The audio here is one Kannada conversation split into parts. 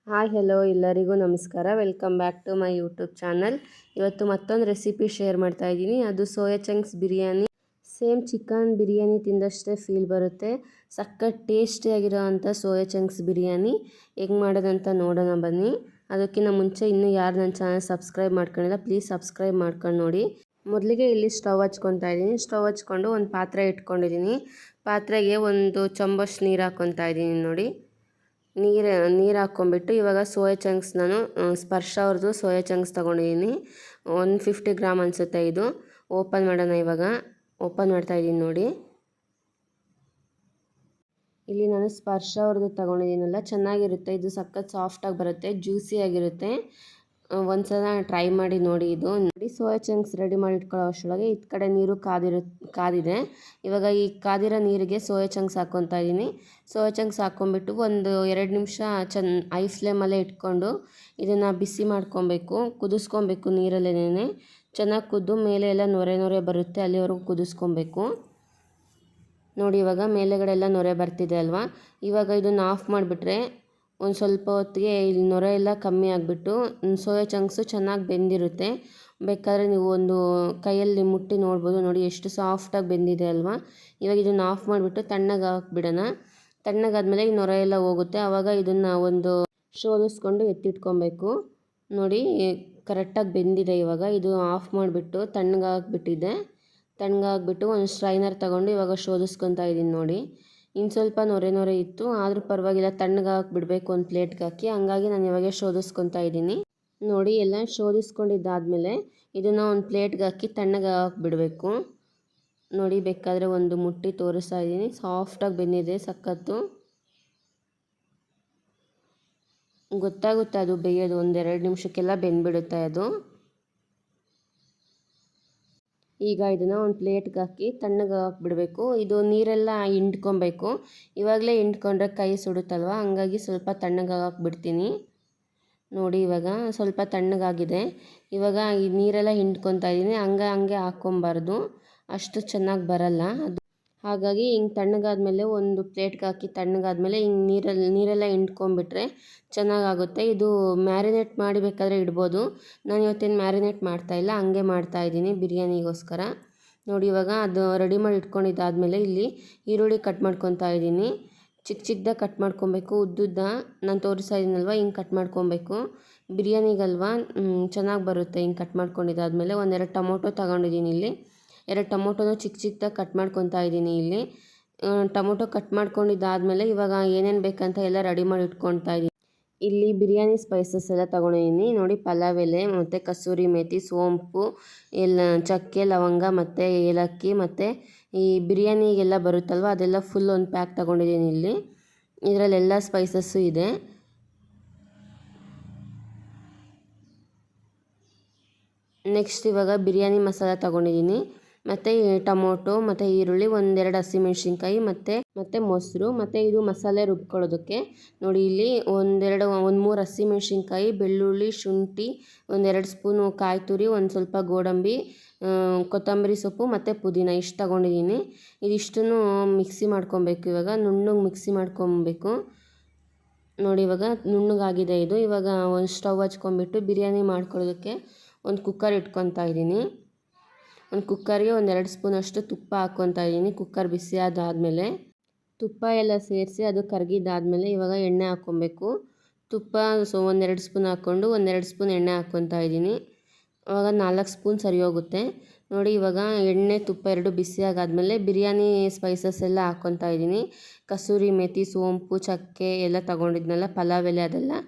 ಹಾಯ್ ಹಲೋ ಎಲ್ಲರಿಗೂ ನಮಸ್ಕಾರ. Welcome back to my YouTube channel. ಇವತ್ತು ಮತ್ತೊಂದು ರೆಸಿಪಿ ಶೇರ್ ಮಾಡ್ತಾ ಇದ್ದೀನಿ. ಅದು soya chunks biryani. Same chicken biryani ತಿಂದಷ್ಟೇ ಫೀಲ್ ಬರುತ್ತೆ. ಸಖತ್ ಟೇಸ್ಟಿಯಾಗಿರೋ ಅಂಥ ಸೋಯಾ ಚಂಕ್ಸ್ ಬಿರಿಯಾನಿ ಹೆಂಗೆ ಮಾಡೋದಂತ ನೋಡೋಣ ಬನ್ನಿ. ಅದಕ್ಕಿಂತ ಮುಂಚೆ ಇನ್ನೂ ಯಾರು ನನ್ನ ಚಾನಲ್ ಸಬ್ಸ್ಕ್ರೈಬ್ ಮಾಡ್ಕೊಂಡಿಲ್ಲ ಪ್ಲೀಸ್ ಸಬ್ಸ್ಕ್ರೈಬ್ ಮಾಡ್ಕೊಂಡು ನೋಡಿ. ಮೊದಲಿಗೆ ಇಲ್ಲಿ ಸ್ಟವ್ ಹಚ್ಕೊತಾ ಇದ್ದೀನಿ. ಸ್ಟವ್ ಹಚ್ಕೊಂಡು ಒಂದು ಪಾತ್ರೆ ಇಟ್ಕೊಂಡಿದ್ದೀನಿ. ಪಾತ್ರೆಗೆ ಒಂದು ಚೊಂಬಷ್ಟು ನೀರು ಹಾಕ್ಕೊತಾ ಇದ್ದೀನಿ ನೋಡಿ. ನೀರು ಹಾಕ್ಕೊಂಬಿಟ್ಟು ಇವಾಗ ಸೋಯಾ ಚಂಕ್ಸ್ ನಾನು ಸ್ಪರ್ಶ ಅವ್ರದ್ದು ಸೋಯಾ ಚಂಕ್ಸ್ ತೊಗೊಂಡಿದ್ದೀನಿ. 150 ಗ್ರಾಮ್ ಅನಿಸುತ್ತೆ ಇದು. ಓಪನ್ ಮಾಡೋಣ. ಇವಾಗ ಓಪನ್ ಮಾಡ್ತಾಯಿದ್ದೀನಿ ನೋಡಿ. ಇಲ್ಲಿ ನಾನು ಸ್ಪರ್ಶ ಅವ್ರದ್ದು ತೊಗೊಂಡಿದ್ದೀನಲ್ಲ, ಚೆನ್ನಾಗಿರುತ್ತೆ. ಇದು ಸಖತ್ ಸಾಫ್ಟಾಗಿ ಬರುತ್ತೆ, ಜ್ಯೂಸಿಯಾಗಿರುತ್ತೆ. ಒಂದ್ಸಲ ಟ್ರೈ ಮಾಡಿ ನೋಡಿ. ಇದು ನೋಡಿ ಸೋಯಾ ಚಂಕ್ಸ್ ರೆಡಿ ಮಾಡಿ ಇಟ್ಕೊಳ್ಳೋ ಅಷ್ಟರೊಳಗೆ ಈ ಕಡೆ ನೀರು ಕಾದಿದೆ. ಇವಾಗ ಈ ಕಾದಿರೋ ನೀರಿಗೆ ಸೋಯಾ ಚಂಕ್ಸ್ ಹಾಕ್ಕೊತಾ ಇದ್ದೀನಿ. ಸೋಯಾ ಚಂಕ್ಸ್ ಹಾಕ್ಕೊಂಬಿಟ್ಟು ಒಂದು 2 ನಿಮಿಷ ಐ ಫ್ಲೇಮಲ್ಲೇ ಇಟ್ಕೊಂಡು ಇದನ್ನು ಬಿಸಿ ಮಾಡ್ಕೊಬೇಕು, ಕುದಿಸ್ಕೊಬೇಕು. ನೀರಲ್ಲೇನೆ ಚೆನ್ನಾಗಿ ಕುದ್ದು ಮೇಲೆ ಎಲ್ಲ ನೊರೆ ಬರುತ್ತೆ, ಅಲ್ಲಿವರೆಗೂ ಕುದಿಸ್ಕೊಬೇಕು ನೋಡಿ. ಇವಾಗ ಮೇಲೆಗಡೆ ಎಲ್ಲ ನೊರೆ ಬರ್ತಿದೆ ಅಲ್ವಾ. ಇವಾಗ ಇದನ್ನು ಆಫ್ ಮಾಡಿಬಿಟ್ರೆ ಒಂದು ಸ್ವಲ್ಪ ಹೊತ್ತಿಗೆ ಇಲ್ಲಿ ನೊರೆ ಎಲ್ಲ ಕಮ್ಮಿ ಆಗಿಬಿಟ್ಟು ಸೋಯಾ ಚಂಕ್ಸು ಚೆನ್ನಾಗಿ ಬೆಂದಿರುತ್ತೆ. ಬೇಕಾದರೆ ನೀವು ಒಂದು ಕೈಯಲ್ಲಿ ಮುಟ್ಟಿ ನೋಡ್ಬೋದು. ನೋಡಿ ಎಷ್ಟು ಸಾಫ್ಟಾಗಿ ಬೆಂದಿದೆ ಅಲ್ವಾ. ಇವಾಗ ಇದನ್ನು ಆಫ್ ಮಾಡಿಬಿಟ್ಟು ತಣ್ಣಗೆ ಹಾಕ್ಬಿಡೋಣ. ತಣ್ಣಗಾದ್ಮೇಲೆ ಈ ನೊರೆ ಎಲ್ಲ ಹೋಗುತ್ತೆ. ಆವಾಗ ಇದನ್ನು ಒಂದು ಶೋಧಿಸ್ಕೊಂಡು ಎತ್ತಿಟ್ಕೊಬೇಕು ನೋಡಿ. ಕರೆಕ್ಟಾಗಿ ಬೆಂದಿದೆ. ಇವಾಗ ಇದು ಆಫ್ ಮಾಡಿಬಿಟ್ಟು ತಣ್ಣಗಾಗ್ಬಿಟ್ಟಿದೆ. ತಣ್ಣಗಾಗ್ಬಿಟ್ಟು ಒಂದು ಸ್ಟ್ರೈನರ್ ತೊಗೊಂಡು ಇವಾಗ ಶೋಧಿಸ್ಕೊತಾ ಇದ್ದೀನಿ ನೋಡಿ. ಇನ್ನು ಸ್ವಲ್ಪ ನೊರೆ ಇತ್ತು, ಆದರೂ ಪರವಾಗಿಲ್ಲ, ತಣ್ಣಗೆ ಬಿಡಬೇಕು ಒಂದು ಪ್ಲೇಟ್ಗೆ ಹಾಕಿ. ಹಂಗಾಗಿ ನಾನು ಇವಾಗ ಶೋಧಿಸ್ಕೊತಾ ಇದ್ದೀನಿ ನೋಡಿ. ಎಲ್ಲ ಶೋಧಿಸ್ಕೊಂಡಿದ್ದಾದಮೇಲೆ ಇದನ್ನು ಒಂದು ಪ್ಲೇಟ್ಗೆ ಹಾಕಿ ತಣ್ಣಗೆ ಬಿಡಬೇಕು ನೋಡಿ. ಬೇಕಾದರೆ ಒಂದು ಮುಟ್ಟಿ ತೋರಿಸ್ತಾ ಇದ್ದೀನಿ. ಸಾಫ್ಟಾಗಿ ಬೆಂದಿದೆ ಸಖತ್ತು. ಗೊತ್ತಾಗುತ್ತೆ ಅದು ಬೇಯೋದು. 1-2 ನಿಮಿಷಕ್ಕೆಲ್ಲ ಬೆಂದ್ಬಿಡುತ್ತೆ ಅದು. ಈಗ ಇದನ್ನು ಒಂದು ಪ್ಲೇಟ್ಗೆ ಹಾಕಿ ತಣ್ಣಗೆ ಬಿಡಬೇಕು. ಇದು ನೀರೆಲ್ಲ ಹಿಂಡ್ಕೊಬೇಕು. ಇವಾಗಲೇ ಹಿಂಡ್ಕೊಂಡ್ರೆ ಕೈ ಸುಡುತ್ತಲ್ವ, ಹಂಗಾಗಿ ಸ್ವಲ್ಪ ತಣ್ಣಗೆ ಬಿಡ್ತೀನಿ ನೋಡಿ. ಇವಾಗ ಸ್ವಲ್ಪ ತಣ್ಣಗಾಗಿದೆ. ಇವಾಗ ಈ ನೀರೆಲ್ಲ ಹಿಂಡ್ಕೊತಾ ಇದ್ದೀನಿ. ಹಂಗೆ ಹಾಕ್ಕೊಬಾರ್ದು, ಅಷ್ಟು ಚೆನ್ನಾಗಿ ಬರಲ್ಲ ಅದು. ಹಾಗಾಗಿ ಹಿಂಗೆ ತಣ್ಣಗಾದ್ಮೇಲೆ ಒಂದು ಪ್ಲೇಟ್ಗೆ ಹಾಕಿ ತಣ್ಣಗಾದ್ಮೇಲೆ ಹಿಂಗೆ ನೀರೆಲ್ಲ ಹಿಂಡ್ಕೊಂಬಿಟ್ರೆ ಚೆನ್ನಾಗಾಗುತ್ತೆ. ಇದು ಮ್ಯಾರಿನೇಟ್ ಮಾಡಿ ಬೇಕಾದರೆ ಇಡ್ಬೋದು. ನಾನು ಇವತ್ತೇನು ಮ್ಯಾರಿನೇಟ್ ಮಾಡ್ತಾಯಿಲ್ಲ, ಹಂಗೆ ಮಾಡ್ತಾಯಿದ್ದೀನಿ ಬಿರಿಯಾನಿಗೋಸ್ಕರ ನೋಡಿ. ಇವಾಗ ಅದು ರೆಡಿ ಮಾಡಿ ಇಟ್ಕೊಂಡಿದ್ದಾದಮೇಲೆ ಇಲ್ಲಿ ಈರುಳ್ಳಿ ಕಟ್ ಮಾಡ್ಕೊತಾ ಇದ್ದೀನಿ. ಚಿಕ್ಕದಾಗಿ ಕಟ್ ಮಾಡ್ಕೊಬೇಕು, ಉದ್ದುದ್ದ. ನಾನು ತೋರಿಸ್ತಾ ಇದ್ದೀನಲ್ವ, ಹಿಂಗೆ ಕಟ್ ಮಾಡ್ಕೊಬೇಕು. ಬಿರಿಯಾನಿಗಲ್ವ ಚೆನ್ನಾಗಿ ಬರುತ್ತೆ ಹಿಂಗೆ ಕಟ್ ಮಾಡ್ಕೊಂಡಿದ್ದಾದಮೇಲೆ. 1-2 ಟೊಮೊಟೊ ತೊಗೊಂಡಿದ್ದೀನಿ. ಇಲ್ಲಿ 2 ಟೊಮೊಟೊನ ಚಿಕ್ಕದಾಗಿ ಕಟ್ ಮಾಡ್ಕೊತಾ ಇದ್ದೀನಿ. ಇಲ್ಲಿ ಟೊಮೊಟೊ ಕಟ್ ಮಾಡ್ಕೊಂಡಿದ್ದಾದಮೇಲೆ ಇವಾಗ ಏನೇನು ಬೇಕಂತ ಎಲ್ಲ ರೆಡಿ ಮಾಡಿ ಇಟ್ಕೊತಾ ಇದ್ದೀನಿ. ಇಲ್ಲಿ ಬಿರಿಯಾನಿ ಸ್ಪೈಸಸ್ ಎಲ್ಲ ತೊಗೊಂಡಿದ್ದೀನಿ ನೋಡಿ. ಪಲಾವ್ ಎಲೆ ಮತ್ತು ಕಸೂರಿ ಮೇಥಿ, ಸೋಂಪು, ಎಲ್ಲ ಚಕ್ಕೆ, ಲವಂಗ ಮತ್ತು ಏಲಕ್ಕಿ ಮತ್ತು ಈ ಬಿರಿಯಾನಿಗೆಲ್ಲ ಬರುತ್ತಲ್ವ ಅದೆಲ್ಲ ಫುಲ್ ಒಂದು ಪ್ಯಾಕ್ ತೊಗೊಂಡಿದ್ದೀನಿ. ಇಲ್ಲಿ ಇದರಲ್ಲೆಲ್ಲ ಸ್ಪೈಸಸ್ಸು ಇದೆ. ನೆಕ್ಸ್ಟ್ ಇವಾಗ ಬಿರಿಯಾನಿ ಮಸಾಲ ತೊಗೊಂಡಿದ್ದೀನಿ. ಮತ್ತು ಟೊಮೊಟೊ ಮತ್ತು ಈರುಳ್ಳಿ, 1-2 ಹಸಿಮೆಣ್ಸಿನ್ಕಾಯಿ ಮತ್ತು ಮೊಸರು, ಮತ್ತು ಇದು ಮಸಾಲೆ ರುಬ್ಕೊಳ್ಳೋದಕ್ಕೆ ನೋಡಿ. ಇಲ್ಲಿ 1-3 ಹಸಿಮೆಣ್ಸಿನ್ಕಾಯಿ, ಬೆಳ್ಳುಳ್ಳಿ, ಶುಂಠಿ, 1-2 ಸ್ಪೂನು ಕಾಯಿ ತುರಿ, ಒಂದು ಸ್ವಲ್ಪ ಗೋಡಂಬಿ, ಕೊತ್ತಂಬರಿ ಸೊಪ್ಪು ಮತ್ತು ಪುದೀನ ಇಷ್ಟು ತೊಗೊಂಡಿದ್ದೀನಿ. ಇದಿಷ್ಟನ್ನು ಮಿಕ್ಸಿ ಮಾಡ್ಕೊಬೇಕು. ಇವಾಗ ನುಣ್ಣಗೆ ಮಿಕ್ಸಿ ಮಾಡ್ಕೊಬೇಕು ನೋಡಿ. ಇವಾಗ ನುಣ್ಣಗಾಗಿದೆ ಇದು. ಇವಾಗ ಒಂದು ಸ್ಟವ್ ಹಚ್ಕೊಂಡ್ಬಿಟ್ಟು ಬಿರಿಯಾನಿ ಮಾಡ್ಕೊಳ್ಳೋದಕ್ಕೆ ಒಂದು ಕುಕ್ಕರ್ ಇಟ್ಕೊತಾ ಇದ್ದೀನಿ. ಒಂದು ಕುಕ್ಕರ್ಗೆ 1-2 ಸ್ಪೂನಷ್ಟು ತುಪ್ಪ ಹಾಕ್ಕೊತಾ ಇದ್ದೀನಿ. ಕುಕ್ಕರ್ ಬಿಸಿ ಆದಾದಮೇಲೆ ತುಪ್ಪ ಎಲ್ಲ ಸೇರಿಸಿ ಅದು ಕರಗಿದ್ದಾದಮೇಲೆ ಇವಾಗ ಎಣ್ಣೆ ಹಾಕ್ಕೊಬೇಕು. ತುಪ್ಪ 1-2 ಸ್ಪೂನ್ ಹಾಕ್ಕೊಂಡು 1-2 ಸ್ಪೂನ್ ಎಣ್ಣೆ ಹಾಕ್ಕೊತಾ ಇದ್ದೀನಿ. ಆವಾಗ 4 ಸ್ಪೂನ್ ಸರಿ ಹೋಗುತ್ತೆ ನೋಡಿ. ಇವಾಗ ಎಣ್ಣೆ ತುಪ್ಪ 2 ಬಿಸಿಯಾಗಾದಮೇಲೆ ಬಿರಿಯಾನಿ ಸ್ಪೈಸಸ್ ಎಲ್ಲ ಹಾಕ್ಕೊತಾ ಇದ್ದೀನಿ. ಕಸೂರಿ ಮೇಥಿ, ಸೋಂಪು, ಚಕ್ಕೆ ಎಲ್ಲ ತೊಗೊಂಡಿದ್ನಲ್ಲ, ಪಲಾವ್ ಎಲೆ,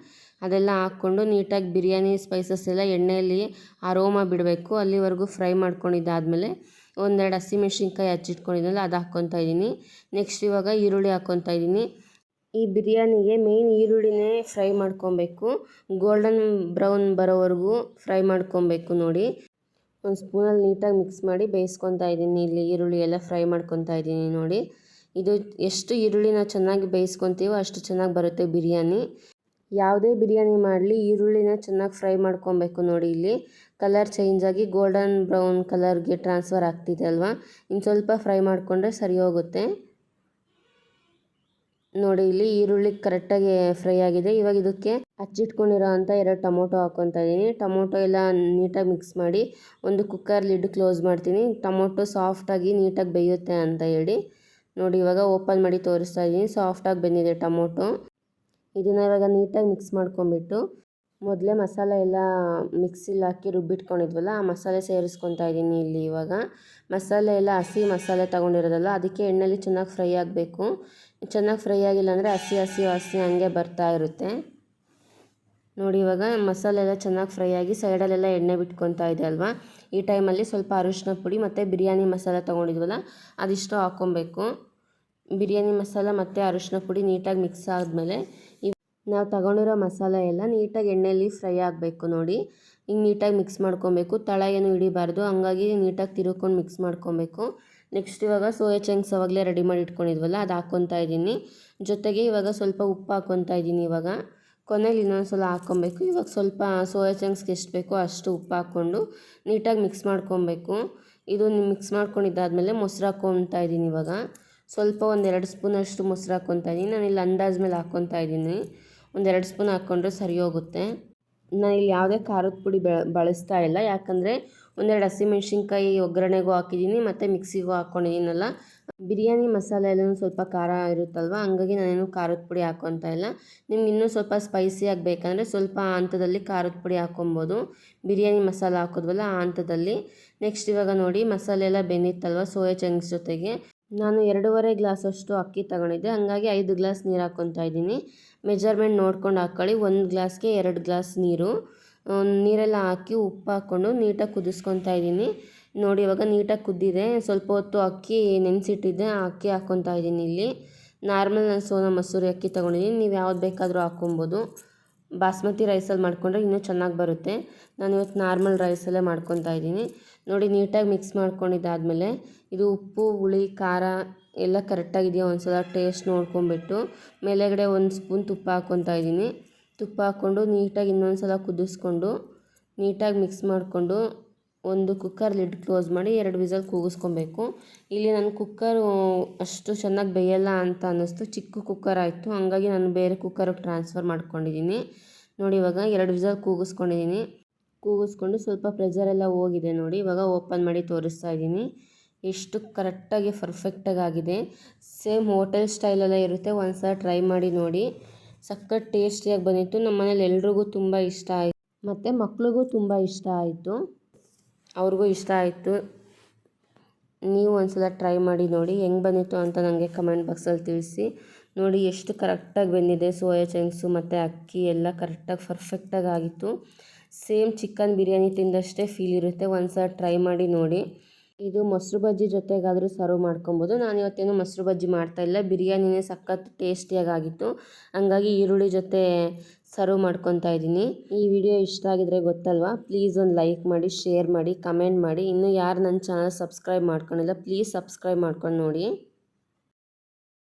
ಅದೆಲ್ಲ ಹಾಕ್ಕೊಂಡು ನೀಟಾಗಿ ಬಿರಿಯಾನಿ ಸ್ಪೈಸಸ್ ಎಲ್ಲ ಎಣ್ಣೆಯಲ್ಲಿ ಅರೋಮಾ ಬಿಡಬೇಕು. ಅಲ್ಲಿವರೆಗೂ ಫ್ರೈ ಮಾಡ್ಕೊಂಡಿದ್ದಾದಮೇಲೆ 1-2 ಹಸಿಮೆಣ್ಸಿನ್ಕಾಯಿ ಹಚ್ಚಿಟ್ಕೊಂಡಿದ್ದಲ್ಲ ಅದು ಹಾಕ್ಕೊತಾ ಇದ್ದೀನಿ. ನೆಕ್ಸ್ಟ್ ಇವಾಗ ಈರುಳ್ಳಿ ಹಾಕ್ಕೊತಾ ಇದ್ದೀನಿ. ಈ ಬಿರಿಯಾನಿಗೆ ಮೇಯ್ನ್ ಈರುಳ್ಳಿನೇ ಫ್ರೈ ಮಾಡ್ಕೊಬೇಕು. ಗೋಲ್ಡನ್ ಬ್ರೌನ್ ಬರೋವರೆಗೂ ಫ್ರೈ ಮಾಡ್ಕೊಬೇಕು ನೋಡಿ. ಒಂದು ಸ್ಪೂನಲ್ಲಿ ನೀಟಾಗಿ ಮಿಕ್ಸ್ ಮಾಡಿ ಬೇಯಿಸ್ಕೊತಾ ಇದ್ದೀನಿ. ಇಲ್ಲಿ ಈರುಳ್ಳಿ ಎಲ್ಲ ಫ್ರೈ ಮಾಡ್ಕೊತಾ ಇದ್ದೀನಿ ನೋಡಿ. ಇದು ಎಷ್ಟು ಈರುಳ್ಳಿನ ಚೆನ್ನಾಗಿ ಬೇಯಿಸ್ಕೊತೀವೋ ಅಷ್ಟು ಚೆನ್ನಾಗಿ ಬರುತ್ತೆ ಬಿರಿಯಾನಿ. ಯಾವುದೇ ಬಿರಿಯಾನಿ ಮಾಡಲಿ ಈರುಳ್ಳಿನ ಚೆನ್ನಾಗಿ ಫ್ರೈ ಮಾಡ್ಕೊಬೇಕು ನೋಡಿ. ಇಲ್ಲಿ ಕಲರ್ ಚೇಂಜ್ ಆಗಿ ಗೋಲ್ಡನ್ ಬ್ರೌನ್ ಕಲರ್ಗೆ ಟ್ರಾನ್ಸ್ಫರ್ ಆಗ್ತಿದೆ ಅಲ್ವಾ. ಇನ್ನು ಸ್ವಲ್ಪ ಫ್ರೈ ಮಾಡಿಕೊಂಡ್ರೆ ಸರಿ ಹೋಗುತ್ತೆ. ನೋಡಿ ಇಲ್ಲಿ ಈರುಳ್ಳಿ ಕರೆಕ್ಟಾಗಿ ಫ್ರೈ ಆಗಿದೆ. ಇವಾಗ ಇದಕ್ಕೆ ಹಚ್ಚಿಟ್ಕೊಂಡಿರೋ ಅಂಥ 2 ಟೊಮೊಟೊ ಹಾಕ್ಕೊತಾ ಇದ್ದೀನಿ. ಟೊಮೊಟೊ ಎಲ್ಲ ನೀಟಾಗಿ ಮಿಕ್ಸ್ ಮಾಡಿ ಒಂದು ಕುಕ್ಕರ್ ಲಿಡ್ ಕ್ಲೋಸ್ ಮಾಡ್ತೀನಿ, ಟೊಮೊಟೊ ಸಾಫ್ಟಾಗಿ ನೀಟಾಗಿ ಬೇಯುತ್ತೆ ಅಂತ ಹೇಳಿ. ನೋಡಿ ಇವಾಗ ಓಪನ್ ಮಾಡಿ ತೋರಿಸ್ತಾ ಇದ್ದೀನಿ, ಸಾಫ್ಟಾಗಿ ಬೆಂದಿದೆ ಟೊಮೊಟೊ. ಇದನ್ನು ಇವಾಗ ನೀಟಾಗಿ ಮಿಕ್ಸ್ ಮಾಡ್ಕೊಂಬಿಟ್ಟು ಮೊದಲೇ ಮಸಾಲೆ ಎಲ್ಲ ಮಿಕ್ಸಿಲಿ ಹಾಕಿ ರುಬ್ಬಿಟ್ಕೊಂಡಿದ್ವಲ್ಲ, ಆ ಮಸಾಲೆ ಸೇರಿಸ್ಕೊತಾ ಇದ್ದೀನಿ ಇಲ್ಲಿ. ಇವಾಗ ಮಸಾಲೆ ಎಲ್ಲ ಹಸಿ ಮಸಾಲೆ ತೊಗೊಂಡಿರೋದಲ್ಲ, ಅದಕ್ಕೆ ಎಣ್ಣೆಲಿ ಚೆನ್ನಾಗಿ ಫ್ರೈ ಆಗಬೇಕು. ಚೆನ್ನಾಗಿ ಫ್ರೈ ಆಗಿಲ್ಲ ಅಂದರೆ ಹಸಿ ಹಸಿ ವಾಸನೆ ಹಂಗೆ ಬರ್ತಾ ಇರುತ್ತೆ. ನೋಡಿ ಇವಾಗ ಮಸಾಲೆ ಎಲ್ಲ ಚೆನ್ನಾಗಿ ಫ್ರೈ ಆಗಿ ಸೈಡಲ್ಲೆಲ್ಲ ಎಣ್ಣೆ ಬಿಟ್ಕೊತಾ ಇದೆ ಅಲ್ವಾ. ಈ ಟೈಮಲ್ಲಿ ಸ್ವಲ್ಪ ಅರಿಶಿನ ಪುಡಿ ಮತ್ತು ಬಿರಿಯಾನಿ ಮಸಾಲ ತೊಗೊಂಡಿದ್ವಲ್ಲ ಅದಿಷ್ಟು ಹಾಕ್ಕೊಬೇಕು. ಬಿರಿಯಾನಿ ಮಸಾಲ ಮತ್ತು ಅರಿಶಿನ ಪುಡಿ ನೀಟಾಗಿ ಮಿಕ್ಸ್ ಆದಮೇಲೆ ನಾವು ತಗೊಂಡಿರೋ ಮಸಾಲೆ ಎಲ್ಲ ನೀಟಾಗಿ ಎಣ್ಣೆಯಲ್ಲಿ ಫ್ರೈ ಆಗಬೇಕು. ನೋಡಿ ಹಿಂಗೆ ನೀಟಾಗಿ ಮಿಕ್ಸ್ ಮಾಡ್ಕೊಬೇಕು, ತಳ ಏನು ಹಿಡಿಬಾರ್ದು, ಹಂಗಾಗಿ ನೀಟಾಗಿ ತಿರುಗ್ಕೊಂಡು ಮಿಕ್ಸ್ ಮಾಡ್ಕೊಬೇಕು. ನೆಕ್ಸ್ಟ್ ಇವಾಗ ಸೋಯಾ ಚಂಕ್ಸ್ ಅವಾಗಲೇ ರೆಡಿ ಮಾಡಿ ಇಟ್ಕೊಂಡಿದ್ವಲ್ಲ ಅದು ಹಾಕ್ಕೊತಾ ಇದ್ದೀನಿ. ಜೊತೆಗೆ ಇವಾಗ ಸ್ವಲ್ಪ ಉಪ್ಪು ಹಾಕ್ಕೊತಾ ಇದ್ದೀನಿ. ಇವಾಗ ಕೊನೆಯಲ್ಲಿ ಇನ್ನೊಂದ್ಸಲ ಹಾಕ್ಕೊಬೇಕು. ಇವಾಗ ಸ್ವಲ್ಪ ಸೋಯಾ ಚಂಕ್ಸ್ಗೆ ಎಷ್ಟು ಬೇಕೋ ಅಷ್ಟು ಉಪ್ಪು ಹಾಕ್ಕೊಂಡು ನೀಟಾಗಿ ಮಿಕ್ಸ್ ಮಾಡ್ಕೊಬೇಕು. ಇದು ಮಿಕ್ಸ್ ಮಾಡ್ಕೊಂಡಿದ್ದಾದಮೇಲೆ ಮೊಸರು ಹಾಕ್ಕೊತಾ ಇದ್ದೀನಿ. ಇವಾಗ ಸ್ವಲ್ಪ 1-2 ಸ್ಪೂನಷ್ಟು ಮೊಸರು ಹಾಕ್ಕೊತಾ ಇದ್ದೀನಿ. ನಾನಿಲ್ಲಿ ಅಂದಾಜು ಮೇಲೆ ಹಾಕ್ಕೊತಾ ಇದ್ದೀನಿ. 1-2 ಸ್ಪೂನ್ ಹಾಕ್ಕೊಂಡ್ರೆ ಸರಿ ಹೋಗುತ್ತೆ. ನಾನಿಲ್ಲಿ ಯಾವುದೇ ಖಾರದ ಪುಡಿ ಬಳಸ್ತಾ ಇಲ್ಲ, ಯಾಕಂದರೆ 1-2 ಹಸಿಮೆಣ್ಸಿನ್ಕಾಯಿ ಒಗ್ಗರಣೆಗೂ ಹಾಕಿದ್ದೀನಿ ಮತ್ತು ಮಿಕ್ಸಿಗೂ ಹಾಕ್ಕೊಂಡಿದ್ದೀನಲ್ಲ. ಬಿರಿಯಾನಿ ಮಸಾಲೆ ಎಲ್ಲನೂ ಸ್ವಲ್ಪ ಖಾರ ಇರುತ್ತಲ್ವ, ಹಂಗಾಗಿ ನಾನೇನು ಖಾರದ ಪುಡಿ ಹಾಕ್ಕೊತಾ ಇಲ್ಲ. ನಿಮ್ಗೆ ಇನ್ನೂ ಸ್ವಲ್ಪ ಸ್ಪೈಸಿಯಾಗಿ ಬೇಕಂದರೆ ಸ್ವಲ್ಪ ಹಂತದಲ್ಲಿ ಖಾರದ ಪುಡಿ ಹಾಕ್ಕೊಬೋದು. ಬಿರಿಯಾನಿ ಮಸಾಲ ಹಾಕೋದ್ವಲ್ಲ ಆ ಹಂತದಲ್ಲಿ. ನೆಕ್ಸ್ಟ್ ಇವಾಗ ನೋಡಿ ಮಸಾಲೆ ಎಲ್ಲ ಬೆಂದಿತ್ತಲ್ವ ಸೋಯಾ ಚಂಕ್ಸ್ ಜೊತೆಗೆ, ನಾನು 2.5 ಗ್ಲಾಸಷ್ಟು ಅಕ್ಕಿ ತಗೊಂಡಿದ್ದೆ, ಹಂಗಾಗಿ 5 ಗ್ಲಾಸ್ ನೀರು ಹಾಕ್ಕೊತಾ ಇದ್ದೀನಿ. ಮೆಜರ್ಮೆಂಟ್ ನೋಡ್ಕೊಂಡು ಹಾಕ್ಕೊಳ್ಳಿ. 1 ಗ್ಲಾಸ್ಗೆ 2 ಗ್ಲಾಸ್ ನೀರು. ನೀರೆಲ್ಲ ಹಾಕಿ ಉಪ್ಪು ಹಾಕ್ಕೊಂಡು ನೀಟಾಗಿ ಕುದಿಸ್ಕೊತಾ ಇದ್ದೀನಿ. ನೋಡಿ ಇವಾಗ ನೀಟಾಗಿ ಕುದ್ದಿದೆ. ಸ್ವಲ್ಪ ಹೊತ್ತು ಅಕ್ಕಿ ನೆನೆಸಿಟ್ಟಿದ್ದೆ, ಆ ಅಕ್ಕಿ ಹಾಕ್ಕೊತಾ ಇದ್ದೀನಿ ಇಲ್ಲಿ. ನಾರ್ಮಲ್ ನಾನು ಸೋನಾ ಮಸೂರಿ ಅಕ್ಕಿ ತೊಗೊಂಡಿದ್ದೀನಿ, ನೀವು ಯಾವ್ದು ಬೇಕಾದರೂ ಹಾಕ್ಕೊಬೋದು. ಬಾಸ್ಮತಿ ರೈಸಲ್ಲಿ ಮಾಡ್ಕೊಂಡ್ರೆ ಇನ್ನೂ ಚೆನ್ನಾಗಿ ಬರುತ್ತೆ. ನಾನು ಇವತ್ತು ನಾರ್ಮಲ್ ರೈಸಲ್ಲೇ ಮಾಡ್ಕೊತಾ ಇದ್ದೀನಿ. ನೋಡಿ ನೀಟಾಗಿ ಮಿಕ್ಸ್ ಮಾಡ್ಕೊಂಡಿದ್ದಾದಮೇಲೆ ಇದು ಉಪ್ಪು ಹುಳಿ ಖಾರ ಎಲ್ಲ ಕರೆಕ್ಟಾಗಿದೆಯೋ ಒಂದ್ಸಲ ಟೇಸ್ಟ್ ನೋಡ್ಕೊಂಬಿಟ್ಟು ಮೇಲೆಗಡೆ 1 ಸ್ಪೂನ್ ತುಪ್ಪ ಹಾಕ್ಕೊತಾ ಇದ್ದೀನಿ. ತುಪ್ಪ ಹಾಕ್ಕೊಂಡು ನೀಟಾಗಿ ಇನ್ನೊಂದು ಸಲ ಕುದಿಸ್ಕೊಂಡು ನೀಟಾಗಿ ಮಿಕ್ಸ್ ಮಾಡಿಕೊಂಡು ಒಂದು ಕುಕ್ಕರ್ ಲಿಡ್ ಕ್ಲೋಸ್ ಮಾಡಿ 2 ವಿಸಲ್ ಕೂಗಿಸ್ಕೊಬೇಕು. ಇಲ್ಲಿ ನಾನು ಕುಕ್ಕರು ಅಷ್ಟು ಚೆನ್ನಾಗಿ ಬೇಯಲ್ಲ ಅಂತ ಅನ್ನಿಸ್ತು, ಚಿಕ್ಕ ಕುಕ್ಕರ್ ಆಯಿತು, ಹಂಗಾಗಿ ನಾನು ಬೇರೆ ಕುಕ್ಕರಿಗೆ ಟ್ರಾನ್ಸ್ಫರ್ ಮಾಡ್ಕೊಂಡಿದ್ದೀನಿ. ನೋಡಿ ಇವಾಗ 2 ವಿಸಲ್ ಕೂಗಿಸ್ಕೊಂಡಿದ್ದೀನಿ. ಕೂಗಿಸ್ಕೊಂಡು ಸ್ವಲ್ಪ ಪ್ರೆಷರೆಲ್ಲ ಹೋಗಿದೆ. ನೋಡಿ ಇವಾಗ ಓಪನ್ ಮಾಡಿ ತೋರಿಸ್ತಾ ಇದ್ದೀನಿ. ಎಷ್ಟು ಕರೆಕ್ಟಾಗಿ ಪರ್ಫೆಕ್ಟಾಗಿ ಆಗಿದೆ. ಸೇಮ್ ಹೋಟೆಲ್ ಸ್ಟೈಲಲ್ಲೇ ಇರುತ್ತೆ. ಒಂದು ಸಲ ಟ್ರೈ ಮಾಡಿ ನೋಡಿ, ಸಖತ್ ಟೇಸ್ಟಿಯಾಗಿ ಬಂದಿತ್ತು. ನಮ್ಮ ಮನೇಲಿ ಎಲ್ರಿಗೂ ತುಂಬ ಇಷ್ಟ ಆಯಿತು ಮತ್ತು ಮಕ್ಳಿಗೂ ತುಂಬ ಇಷ್ಟ ಆಯಿತು, ಅವ್ರಿಗೂ ಇಷ್ಟ ಆಯಿತು. ನೀವು ಒಂದು ಸಲ ಟ್ರೈ ಮಾಡಿ ನೋಡಿ, ಹೆಂಗೆ ಬಂದಿತ್ತು ಅಂತ ನನಗೆ ಕಮೆಂಟ್ ಬಾಕ್ಸಲ್ಲಿ ತಿಳಿಸಿ. ನೋಡಿ ಎಷ್ಟು ಕರೆಕ್ಟಾಗಿ ಬಂದಿದೆ. ಸೋಯಾ ಚಂಕ್ಸು ಮತ್ತು ಅಕ್ಕಿ ಎಲ್ಲ ಕರೆಕ್ಟಾಗಿ ಪರ್ಫೆಕ್ಟಾಗಿ ಆಗಿತ್ತು. ಸೇಮ್ ಚಿಕನ್ ಬಿರಿಯಾನಿ ತಿಂದಷ್ಟೇ ಫೀಲ್ ಇರುತ್ತೆ. ಒಂದು ಸಲ ಟ್ರೈ ಮಾಡಿ ನೋಡಿ. ಇದು ಮೊಸರು ಬಜ್ಜಿ ಜೊತೆಗಾದರೂ ಸರ್ವ್ ಮಾಡ್ಕೊಬೋದು. ನಾನು ಇವತ್ತೇನು ಮೊಸರು ಬಜ್ಜಿ ಮಾಡ್ತಾಯಿಲ್ಲ, ಬಿರಿಯಾನಿನೇ ಸಖತ್ ಟೇಸ್ಟಿಯಾಗಿ ಆಗಿತ್ತು, ಹಂಗಾಗಿ ಈರುಳ್ಳಿ ಜೊತೆ ಸರ್ವ್ ಮಾಡ್ಕೊತಾ ಇದ್ದೀನಿ. ಈ ವಿಡಿಯೋ ಇಷ್ಟ ಆಗಿದ್ರೆ ಗೊತ್ತಲ್ವಾ, ಪ್ಲೀಸ್ ಒಂದು ಲೈಕ್ ಮಾಡಿ, ಶೇರ್ ಮಾಡಿ, ಕಮೆಂಟ್ ಮಾಡಿ. ಇನ್ನೂ ಯಾರು ನನ್ನ ಚಾನಲ್ ಸಬ್ಸ್ಕ್ರೈಬ್ ಮಾಡ್ಕೊಂಡಿಲ್ಲ ಪ್ಲೀಸ್ ಸಬ್ಸ್ಕ್ರೈಬ್ ಮಾಡ್ಕೊಂಡು ನೋಡಿ.